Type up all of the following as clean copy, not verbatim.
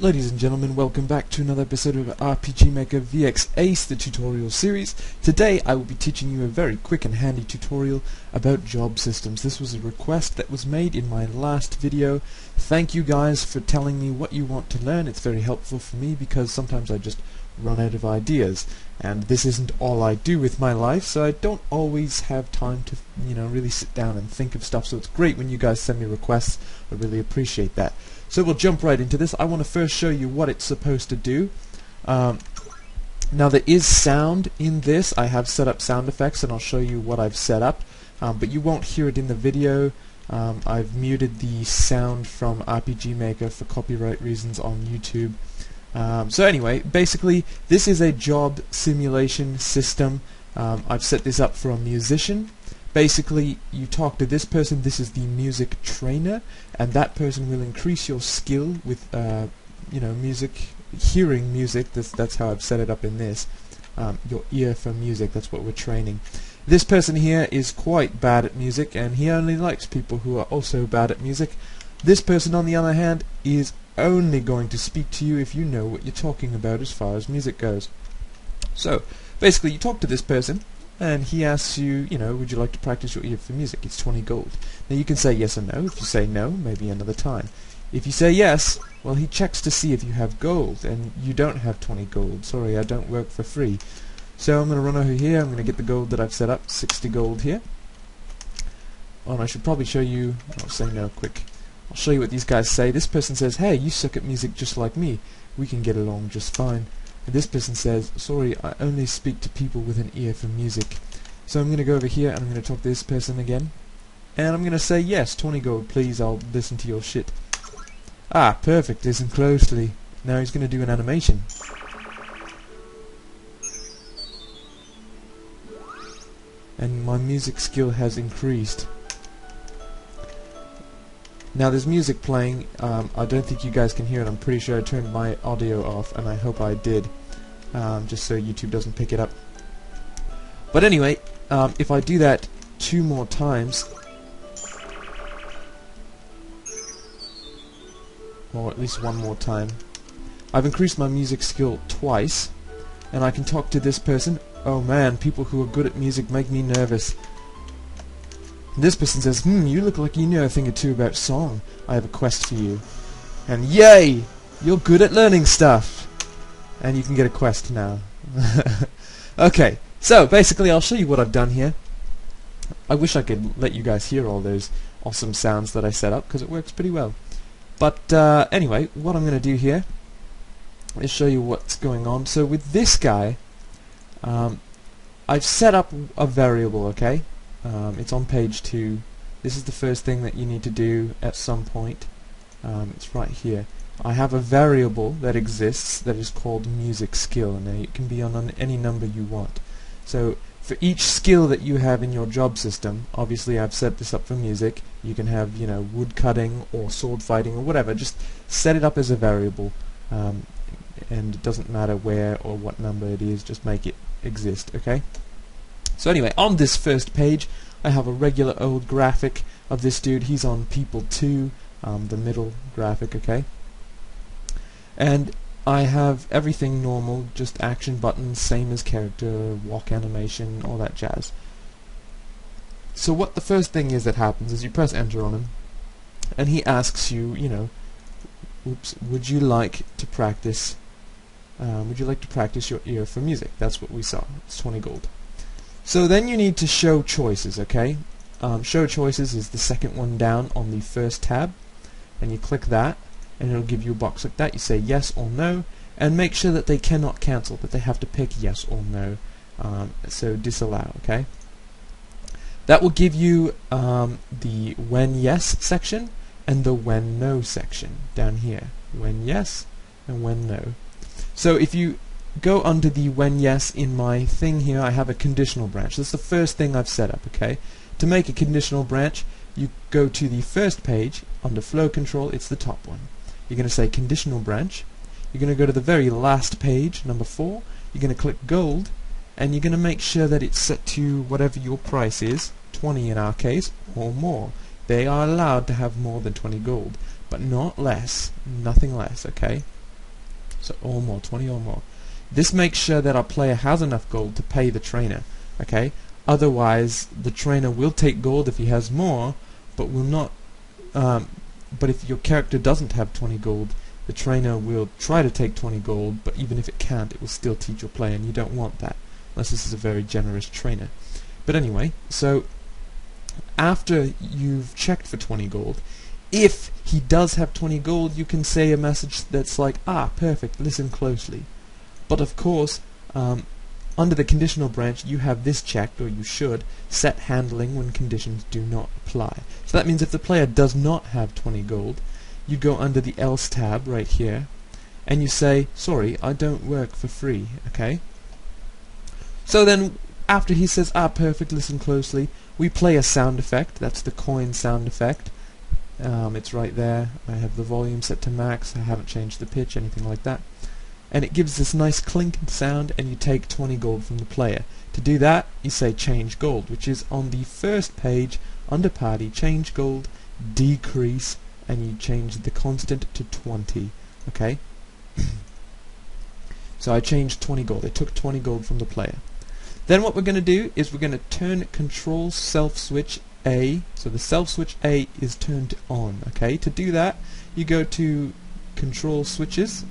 Ladies and gentlemen, welcome back to another episode of RPG Maker VXACE, the tutorial series. Today I will be teaching you a very quick and handy tutorial about job systems. This was a request that was made in my last video. Thank you guys for telling me what you want to learn. It's very helpful for me because sometimes I just run out of ideas, and this isn't all I do with my life, so I don't always have time to really sit down and think of stuff. So it's great when you guys send me requests. I really appreciate that. So we'll jump right into this. I want to first show you what it's supposed to do. Now there is sound in this. I have set up sound effects and I'll show you what I've set up, but you won't hear it in the video. I've muted the sound from RPG Maker for copyright reasons on YouTube. So anyway, basically this is a job simulation system. I've set this up for a musician. Basically, you talk to this person. This is the music trainer, and that person will increase your skill with music, hearing music. That's how I've set it up in this. Your ear for music, that's what we're training. This person here is quite bad at music, and he only likes people who are also bad at music. This person, on the other hand, is only going to speak to you if you know what you're talking about as far as music goes. So, basically, you talk to this person, and he asks you, would you like to practice your ear for music? It's 20 gold. Now you can say yes or no. If you say no, maybe another time. If you say yes, well, he checks to see if you have gold, and you don't have 20 gold. Sorry, I don't work for free. So I'm going to run over here. I'm going to get the gold that I've set up, 60 gold here. Oh, and I should probably show you, I'll say no quick. I'll show you what these guys say. This person says, hey, you suck at music just like me. We can get along just fine. And this person says, sorry, I only speak to people with an ear for music. So I'm going to go over here and I'm going to talk to this person again. And I'm going to say, yes, 20 gold, please, I'll listen to your shit. Ah, perfect, listen closely. Now he's going to do an animation. And my music skill has increased. Now there's music playing. I don't think you guys can hear it. I'm pretty sure I turned my audio off, and I hope I did, just so YouTube doesn't pick it up. But anyway, if I do that 2 more times, or at least 1 more time, I've increased my music skill twice, and I can talk to this person. Oh man, people who are good at music make me nervous. This person says, you look like you know a thing or two about song. I have a quest for you. And yay! You're good at learning stuff! And you can get a quest now. Okay, so basically I'll show you what I've done here. I wish I could let you guys hear all those awesome sounds that I set up, because it works pretty well. But anyway, what I'm going to do here is show you what's going on. So with this guy, I've set up a variable, okay? It's on page 2. This is the first thing that you need to do at some point. It's right here. I have a variable that exists that is called music skill, and it can be on any number you want. So for each skill that you have in your job system, obviously I've set this up for music. You can have wood cutting or sword fighting or whatever. Just set it up as a variable, and it doesn't matter where or what number it is. Just make it exist, okay? So anyway, on this first page, I have a regular old graphic of this dude. He's on People 2, the middle graphic, okay? And I have everything normal, just action buttons, same as character, walk animation, all that jazz. So what the first thing is that happens is you press enter on him, and he asks you, would you like to practice your ear for music? That's what we saw. It's 20 gold. So then you need to show choices, okay? Show choices is the second one down on the first tab, and you click that, and it'll give you a box like that. You say yes or no, and make sure that they cannot cancel, that they have to pick yes or no. So disallow, okay? That will give you the when yes section and the when no section down here. When yes and when no. So if you go under the when yes in my thing here, I have a conditional branch. That's the first thing I've set up, okay? To make a conditional branch, you go to the first page, under flow control, it's the top one. You're going to say conditional branch. You're going to go to the very last page, number 4. You're going to click gold, and you're going to make sure that it's set to whatever your price is, 20 in our case, or more. They are allowed to have more than 20 gold, but not less, nothing less, okay? so or more, 20 or more. This makes sure that our player has enough gold to pay the trainer, okay? Otherwise, the trainer will take gold if he has more, but will not. But if your character doesn't have 20 gold, the trainer will try to take 20 gold, but even if it can't, it will still teach your player, and you don't want that, unless this is a very generous trainer. But anyway, so after you've checked for 20 gold, if he does have 20 gold, you can say a message that's like, ah, perfect, listen closely. But of course, under the conditional branch, you have this checked, or you should, set handling when conditions do not apply. So that means if the player does not have 20 gold, you go under the else tab right here, and you say, sorry, I don't work for free, okay? So then, after he says, ah, perfect, listen closely, we play a sound effect. That's the coin sound effect. It's right there. I have the volume set to max. I haven't changed the pitch, anything like that. And it gives this nice clinking sound, and you take 20 gold from the player. To do that, you say change gold, which is on the first page, under party, change gold, decrease, and you change the constant to 20, okay? So I changed 20 gold. I took 20 gold from the player. Then what we're going to do is we're going to turn Control Self Switch A, so the Self Switch A is turned on, okay? To do that, you go to Control Switches,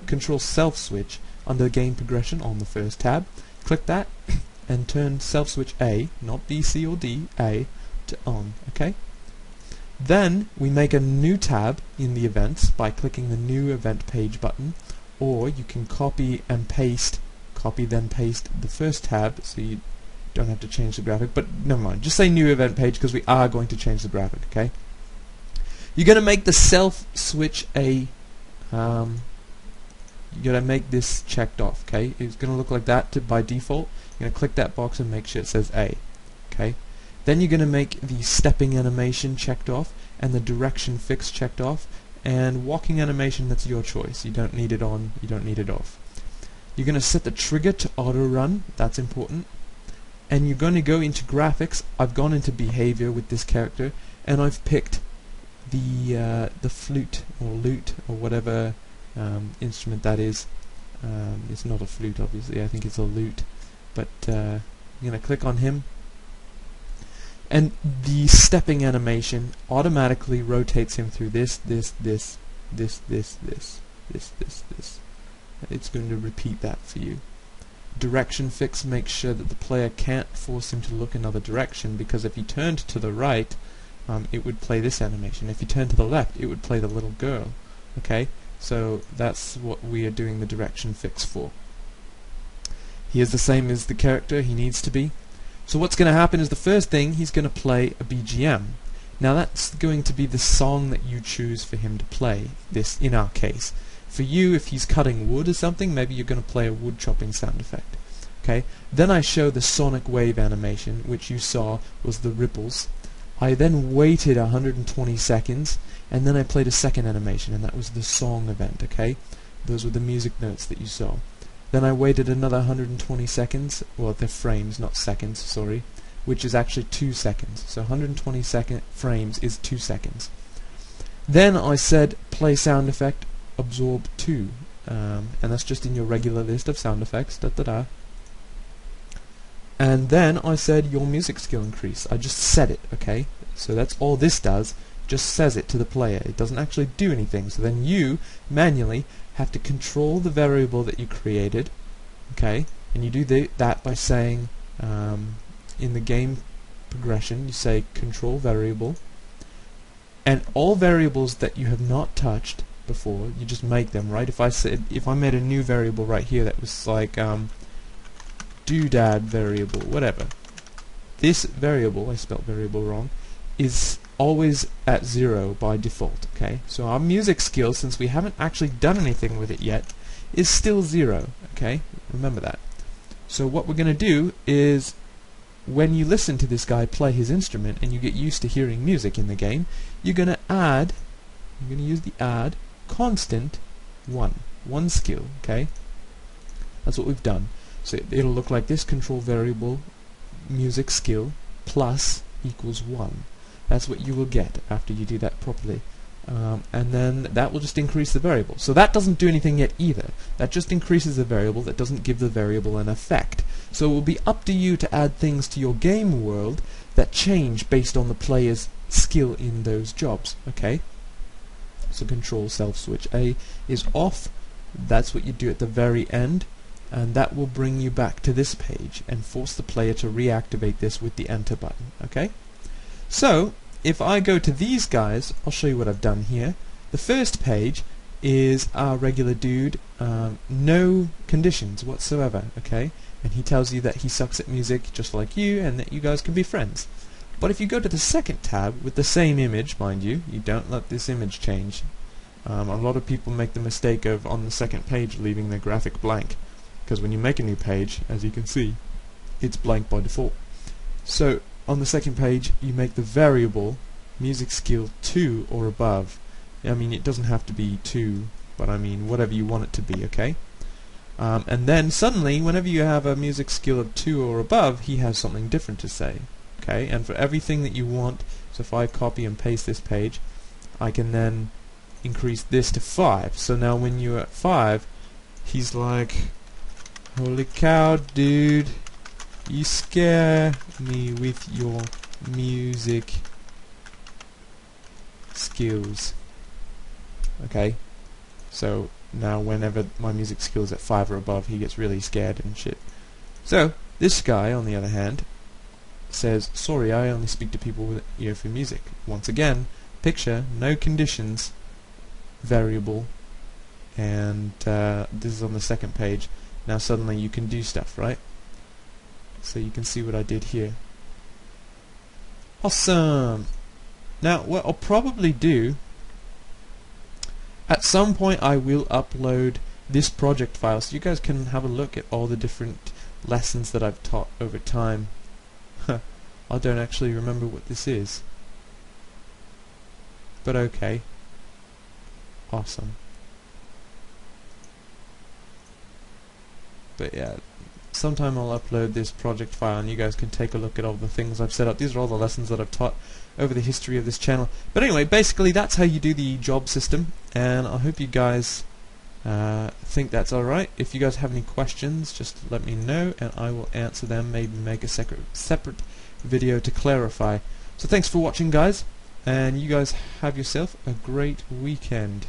Control Self Switch under the game progression on the first tab. Click that and turn Self Switch A, not B, C or D, A, to on, okay? Then we make a new tab in the events by clicking the new event page button, or you can copy and paste, then paste the first tab so you don't have to change the graphic, but never mind, just say new event page because we are going to change the graphic, okay? You're going to make the Self Switch A, you're going to make this checked off, okay? It's going to look like that by default. You're going to click that box and make sure it says A, okay? Then you're going to make the stepping animation checked off and the direction fix checked off, and walking animation, that's your choice. You don't need it on, you don't need it off. You're going to set the trigger to auto run, that's important. And you're going to go into graphics. I've gone into behavior with this character, and I've picked the flute or lute or whatever instrument that is. It's not a flute, obviously. I think it's a lute. But I'm going to click on him, and the stepping animation automatically rotates him through this. It's going to repeat that for you. Direction fix makes sure that the player can't force him to look another direction, because if he turned to the right, it would play this animation. If he turned to the left, it would play the little girl. Okay, so that's what we are doing the direction fix for. He is the same as the character, he needs to be. So what's going to happen is the first thing, he's going to play a BGM. Now that's going to be the song that you choose for him to play, this in our case. For you, if he's cutting wood or something, maybe you're going to play a wood chopping sound effect. Okay. Then I show the sonic wave animation, which you saw was the ripples. I then waited 120 seconds, and then I played a second animation, and that was the song event. Okay. Those were the music notes that you saw. Then I waited another 120 seconds, well, they're frames, not seconds, sorry, which is actually 2 seconds. So 120 frames is 2 seconds. Then I said play sound effect absorb 2, and that's just in your regular list of sound effects, and then I said your music skill increase. I just set it, okay? So that's all this does, just says it to the player. It doesn't actually do anything. So then you manually have to control the variable that you created, okay? And you do that by saying in the game progression, you say control variable, and all variables that you have not touched before, you just make them, right? If I made a new variable right here that was like doodad variable, whatever, this variable, I spelled variable wrong, is always at 0 by default, okay? So our music skill, since we haven't actually done anything with it yet, is still 0, okay? Remember that. So what we're going to do is, when you listen to this guy play his instrument and you get used to hearing music in the game, you're going to use the add constant 1 skill, okay? That's what we've done. So it'll look like this: control variable music skill plus equals 1. That's what you will get after you do that properly. and then that will just increase the variable. So that doesn't do anything yet either. That just increases the variable, that doesn't give the variable an effect. So it will be up to you to add things to your game world that change based on the player's skill in those jobs. Okay? So control self switch A is off. That's what you do at the very end, and that will bring you back to this page and force the player to reactivate this with the enter button. Okay? So if I go to these guys, I'll show you what I've done here. The first page is our regular dude, no conditions whatsoever, okay? And he tells you that he sucks at music just like you and that you guys can be friends. But if you go to the second tab with the same image, mind you, you don't let this image change. A lot of people make the mistake of, on the second page, leaving their graphic blank, because when you make a new page, as you can see, it's blank by default. So on the second page, you make the variable music skill 2 or above. I mean, it doesn't have to be 2, but I mean whatever you want it to be, okay? And then suddenly, whenever you have a music skill of 2 or above, he has something different to say, okay? And for everything that you want, so if I copy and paste this page, I can then increase this to 5. So now when you're at 5, he's like, holy cow, dude, you scare me with your music skills. Okay, so now whenever my music skill is at 5 or above, he gets really scared and shit. So this guy, on the other hand, says, sorry, I only speak to people with ear for music. Once again, picture, no conditions, variable, and this is on the second page. Now suddenly you can do stuff, right? So you can see what I did here. Awesome! Now what I'll probably do, at some point I will upload this project file so you guys can have a look at all the different lessons that I've taught over time. I don't actually remember what this is, but okay. Awesome. But yeah, sometime I'll upload this project file and you guys can take a look at all the things I've set up. These are all the lessons that I've taught over the history of this channel. But anyway, basically that's how you do the job system, and I hope you guys think that's alright. If you guys have any questions, just let me know and I will answer them, maybe make a separate video to clarify. So thanks for watching, guys, and you guys have yourself a great weekend.